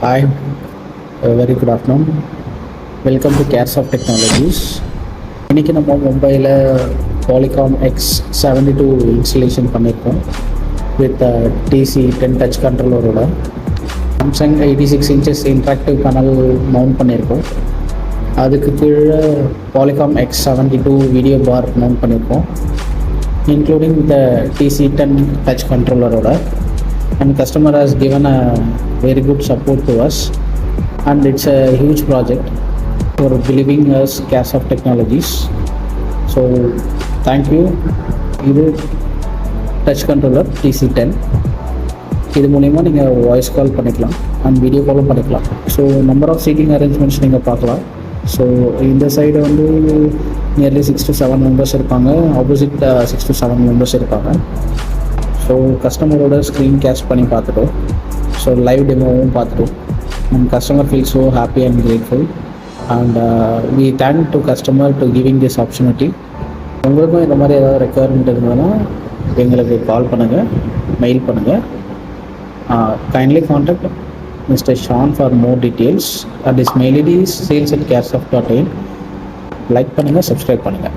Hi, very good afternoon. Welcome to Caresoft Technologies. இன்னைக்கு நம்ம மும்பையில் பாலிகாம் X72 இன்ஸ்டலேஷன் பண்ணியிருக்கோம் வித் TC10 டச் கண்ட்ரோலரோட. Samsung 86 inches interactive panel mount பண்ணியிருக்கோம். அதுக்கு கீழே Polycom X72 video bar mount பண்ணியிருக்கோம், இன்க்ளூடிங் த TC10 டச் கண்ட்ரோலரோட. And customer has given a very good support to us, and it's a huge project for believing us Caresoft Technologies. So thank you. இது touch controller TC10. இது மூலிமா நீங்கள் voice call பண்ணிக்கலாம் and video காலும் பண்ணிக்கலாம். So number of seating arrangements நீங்கள் பார்க்கலாம். So இந்த சைடு வந்து நியர்லி 6 to 7 மெம்பர்ஸ் இருப்பாங்க, ஆப்போசிட் 6 to 7 மெம்பர்ஸ் இருப்பாங்க. ஸோ கஸ்டமரோட ஸ்க்ரீன் கேட்ச் பண்ணி பார்த்துட்டோம், ஸோ லைவ் டெமோவும் பார்த்துட்டோம். And customer feel so happy and grateful, and we thank to customer to giving this opportunity. உங்களுக்கும் இந்த மாதிரி ஏதாவது ரெக்குவயர்மெண்ட் இருந்ததுன்னா எங்களுக்கு கால் பண்ணுங்கள், மெயில் பண்ணுங்கள். Kindly contact mister Shaan for more details. At is mail ID sales@caresoft.in. Like பண்ணுங்கள், சப்ஸ்கிரைப் பண்ணுங்கள்.